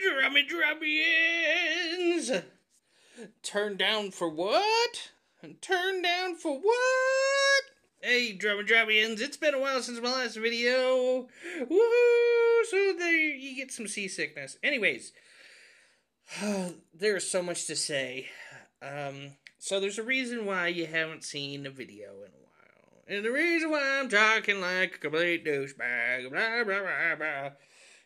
Drummies. Turn down for what? Turn down for what? Hey, Drummies, it's been a while since my last video. Woohoo! So there you get some seasickness. Anyways, there's so much to say. So there's a reason why you haven't seen a video in a while. And the reason why I'm talking like a complete douchebag, blah, blah, blah, blah,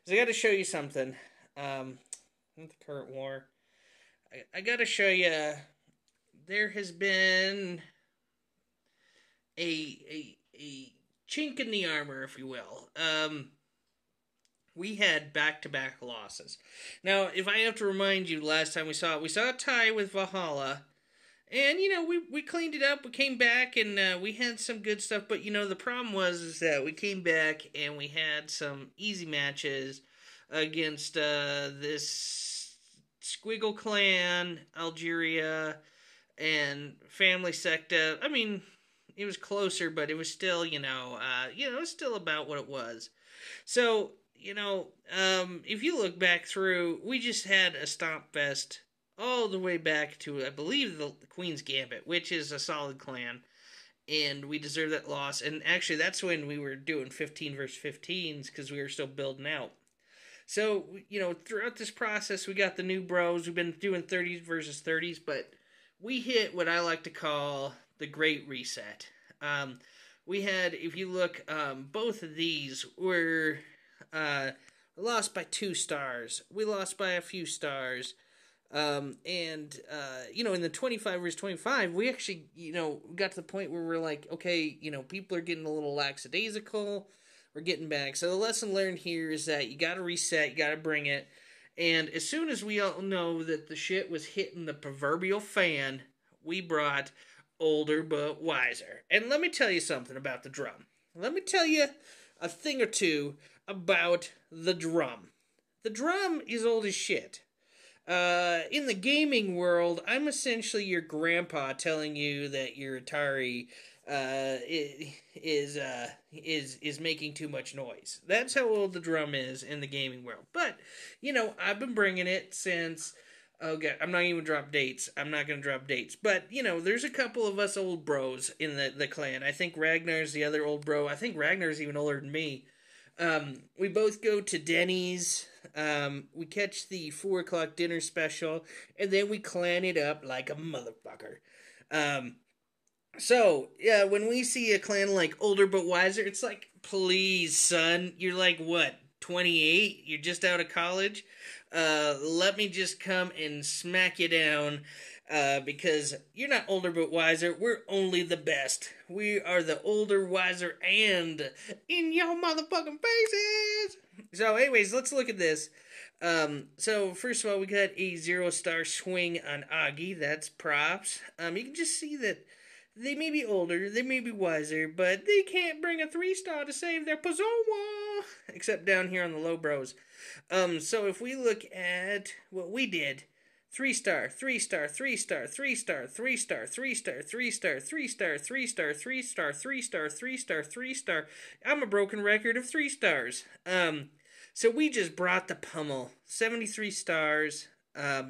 is I gotta show you something. With the current war, I gotta show you, there has been a chink in the armor, if you will. We had back-to-back losses. Now, if I have to remind you, last time we saw a tie with Valhalla. And, we cleaned it up, we came back, and we had some good stuff. But, the problem is that we came back and we had some easy matches against this Squiggle Clan, Algeria, and Family Secta. I mean, it was closer, but it was still, it was still about what it was. So, if you look back through, we just had a stomp fest all the way back to, I believe, the Queen's Gambit, which is a solid clan, and we deserve that loss. And actually, that's when we were doing 15 versus 15s, because we were still building out. So, throughout this process, we got the new bros. We've been doing 30s versus 30s, but we hit what I like to call the Great Reset. We had, if you look, both of these were lost by 2 stars. We lost by a few stars. In the 25 versus 25, we actually, got to the point where we're like, okay, people are getting a little lackadaisical. We're getting back. So the lesson learned here is that you gotta reset, you gotta bring it. And as soon as we all know that the shit was hitting the proverbial fan, we brought older but wiser. And let me tell you something about the drum. Let me tell you a thing or two about the drum. The drum is old as shit. In the gaming world, I'm essentially your grandpa telling you that your Atari is making too much noise. That's how old the drum is in the gaming world. But, I've been bringing it since, okay, I'm not even drop dates. I'm not going to drop dates. But, there's a couple of us old bros in the clan. I think Ragnar's the other old bro. I think Ragnar's even older than me. We both go to Denny's. We catch the 4 o'clock dinner special, and then we clan it up like a motherfucker. So, yeah, when we see a clan like older but wiser, it's like, please, son, you're like, what, 28? You're just out of college? Let me just come and smack you down, because you're not older but wiser. We're only the best. We are the older, wiser, and in your motherfucking faces. So, anyways, let's look at this. So, first of all, we got a 0-star swing on Augie. That's props. You can just see that they may be older, they may be wiser, but they can't bring a 3-star to save their Pazoma, except down here on the low bros. So if we look at what we did, 3-star, 3-star, 3-star, 3-star, 3-star, 3-star, 3-star, 3-star, 3-star, 3-star, 3-star, 3-star, 3-star. I'm a broken record of 3 stars. So we just brought the pummel. 73 stars. There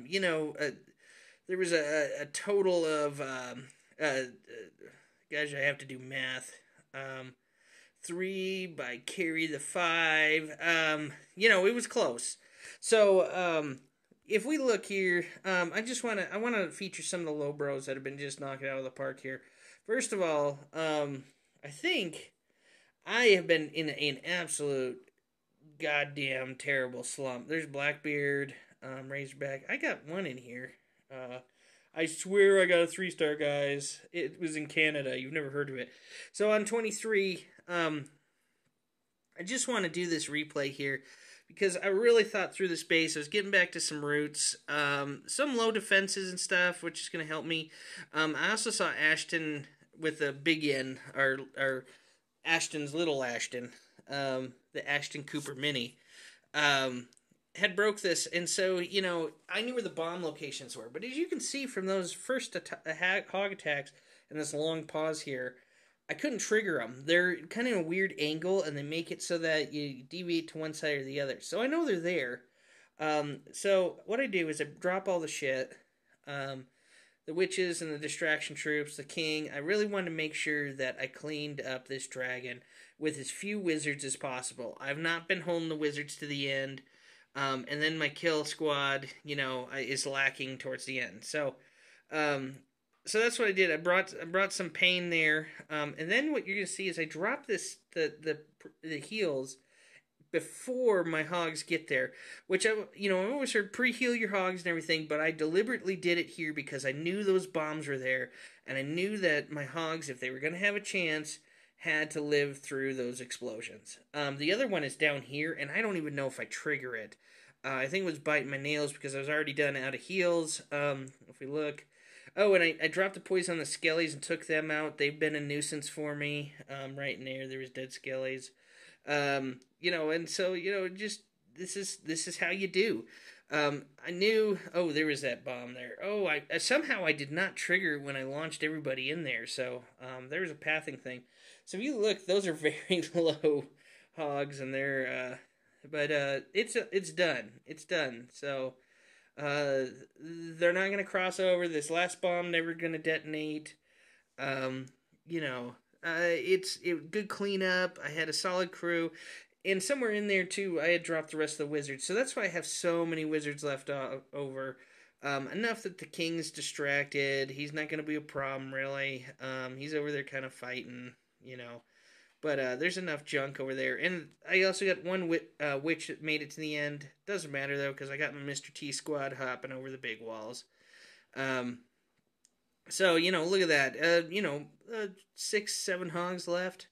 was a total of guys, I have to do math. 3 by carry the 5. It was close. So, if we look here, I want to feature some of the low bros that have been just knocking it out of the park here. First of all, I think I have been in an absolute goddamn terrible slump. There's Blackbeard, Razorback. I got one in here. I swear I got a 3-star, guys. It was in Canada. You've never heard of it. So on 23, I just want to do this replay here because I really thought through the space. I was getting back to some roots, some low defenses and stuff, which is going to help me. I also saw Ashton with a big N, or Ashton's little Ashton, the Ashton Cooper Mini. Had broke this, and so, I knew where the bomb locations were, but as you can see from those first hog attacks and this long pause here, I couldn't trigger them. They're kind of a weird angle, and they make it so that you deviate to one side or the other. So I know they're there. So what I do is I drop all the shit. Um, the witches and the distraction troops, the king. I really wanted to make sure that I cleaned up this dragon with as few wizards as possible. I've not been holding the wizards to the end. And then my kill squad, is lacking towards the end. Um, so that's what I did. I brought some pain there, and then what you're gonna see is I drop the heals before my hogs get there, which I always heard pre-heal your hogs and everything, but I deliberately did it here because I knew those bombs were there, and I knew that my hogs, if they were gonna have a chance, had to live through those explosions. The other one is down here, and I don't even know if I trigger it. I think it was biting my nails because I was already done out of heals. If we look, oh, and I dropped the poison on the skellies and took them out. They've been a nuisance for me. Right in there was dead skellies. And so just this is how you do. I knew. Oh, there was that bomb there. Oh, I somehow I did not trigger when I launched everybody in there. So there was a pathing thing. So if you look, those are very low hogs, and but it's done. It's done. So they're not gonna cross over. This last bomb never gonna detonate. Um, it's good cleanup. I had a solid crew, and somewhere in there too, I had dropped the rest of the wizards. So that's why I have so many wizards left over. Enough that the king's distracted. He's not going to be a problem really. He's over there kind of fighting. But there's enough junk over there, and I also got one witch that made it to the end. Doesn't matter though, because I got my Mr. T squad hopping over the big walls. So look at that. 6, 7 hogs left.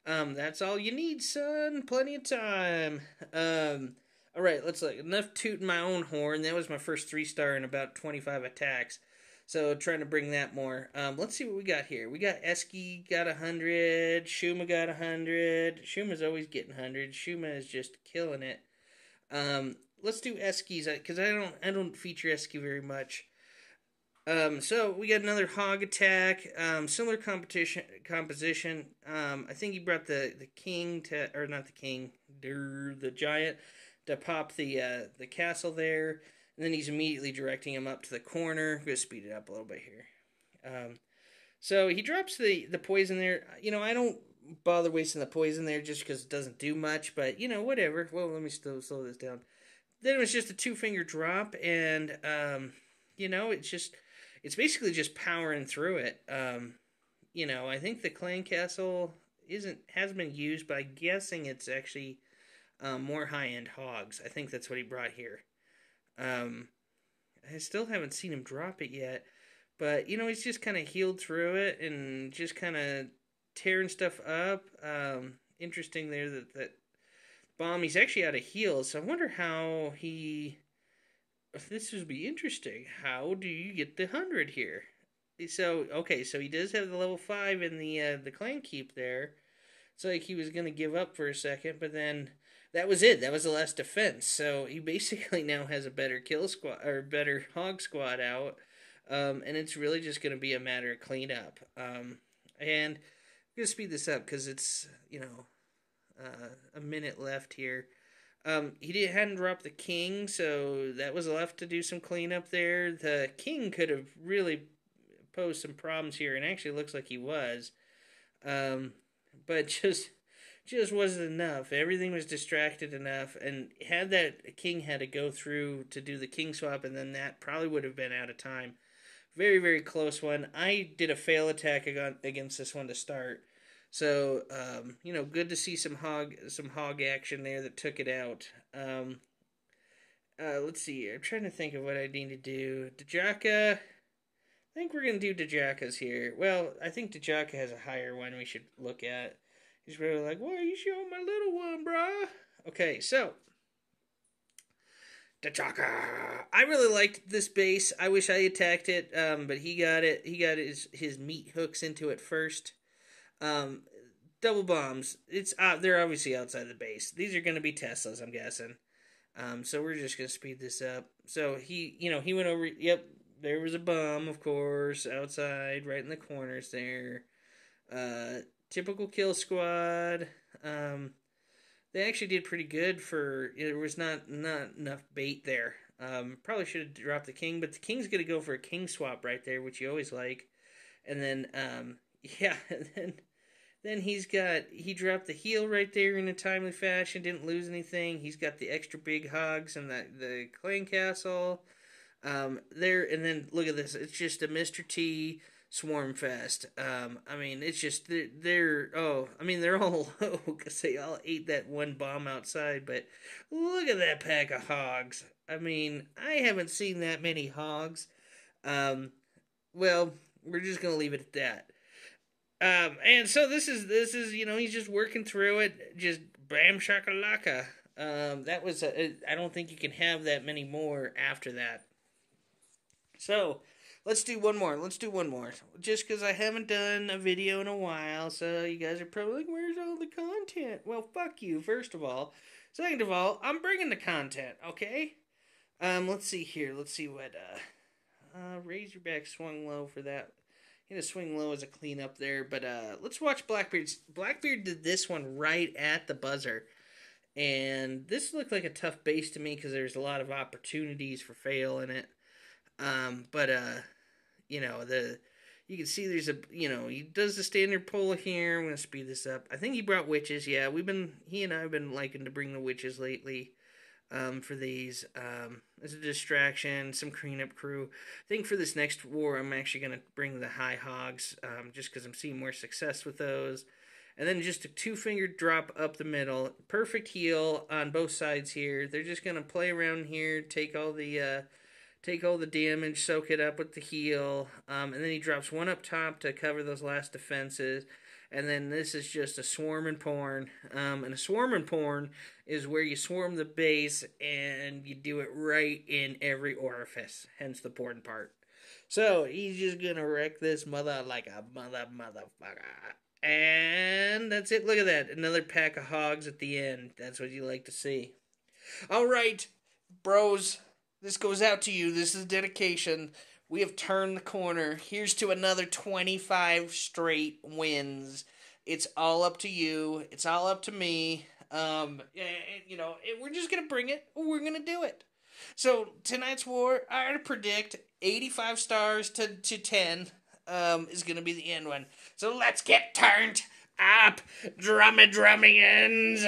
That's all you need, son. Plenty of time. All right, let's look. Enough tooting my own horn. That was my first 3-star in about 25 attacks. So trying to bring that more. Let's see what we got here. We got Eski got 100. Shuma got 100. Shuma's always getting 100. Shuma is just killing it. Let's do Eski's because I don't feature Eski very much. So we got another hog attack. Similar composition. I think he brought the king or not the king, the giant to pop the castle there, and then he's immediately directing him up to the corner. I'm gonna speed it up a little bit here. So he drops the poison there. I don't bother wasting the poison there just because it doesn't do much, but whatever. Well, let me slow this down. Then it was just a 2-finger drop, and it's basically just powering through it. I think the clan castle hasn't been used, but I'm guessing it's actually more high-end hogs. I think that's what he brought here. I still haven't seen him drop it yet, but he's just kind of healed through it and just kind of tearing stuff up. Interesting there that bomb. He's actually out of heals, so I wonder how he. This would be interesting. How do you get the 100 here? So he does have the level 5 in the clan keep there. It's like he was gonna give up for a second, but then that was it. That was the last defense. So he basically now has a better kill squad or better hog squad out, and it's really just gonna be a matter of cleanup. And I'm gonna speed this up because it's a minute left here. He hadn't dropped the king, so that was left to do some cleanup there. The king could have really posed some problems here, and actually looks like he was. But just wasn't enough. Everything was distracted enough, and had that king had to go through to do the king swap, and then that probably would have been out of time. Very, very close one. I did a fail attack against this one to start. So, good to see some hog action there that took it out. Let's see. I'm trying to think of what I need to do. Dejaka. I think we're going to do Dejaka's here. Well, I think Dejaka has a higher one we should look at. He's really like, why are you showing my little one, brah? Okay, so. Dejaka. I really liked this base. I wish I attacked it, but he got it. He got his meat hooks into it first. Double bombs. They're obviously outside the base. These are going to be Teslas, I'm guessing. So we're just going to speed this up. So he went over. Yep, there was a bomb, of course, outside, right in the corners there. Typical kill squad. they actually did pretty good for, there was not enough bait there. Probably should have dropped the king, but the king's going to go for a king swap right there, which you always like. And then, yeah, and then he dropped the heel right there in a timely fashion, didn't lose anything. He's got the extra big hogs and the clan castle. There, and then look at this. It's just a Mr. T swarm fest. I mean, it's just, they're all low because they all ate that one bomb outside, but look at that pack of hogs. I mean, I haven't seen that many hogs. Well, we're just gonna leave it at that. And so this is he's just working through it, just bam shakalaka. That was I don't think you can have that many more after that. So let's do one more. Let's do one more. Just because I haven't done a video in a while, so you guys are probably like, "Where's all the content?" Well, fuck you. First of all, second of all, I'm bringing the content. Okay. Let's see here. Let's see what Razorback swung low for that. He had to swing low as a cleanup there, but let's watch Blackbeard's. Blackbeard did this one right at the buzzer, and this looked like a tough base to me because there's a lot of opportunities for fail in it. But you can see there's he does the standard pull here. I'm gonna speed this up. I think he brought witches. Yeah, he and I have been liking to bring the witches lately. For these, as a distraction, some cleanup crew. I think for this next war, I'm actually going to bring the high hogs, just because I'm seeing more success with those. And then just a two-finger drop up the middle. Perfect heal on both sides here. They're just going to play around here, take all the damage, soak it up with the heal. And then he drops one up top to cover those last defenses. And then this is just a swarm and porn. And a swarm and porn is where you swarm the base and you do it right in every orifice. Hence the porn part. So he's just gonna wreck this mother like a motherfucker. And that's it. Look at that. Another pack of hogs at the end. That's what you like to see. Alright, bros. This goes out to you. This is dedication. We have turned the corner. Here's to another 25 straight wins. It's all up to you. It's all up to me. We're just going to bring it. We're going to do it. So, tonight's war, I predict 85 stars to 10 is going to be the end one. So, let's get turned up. Drumming ends.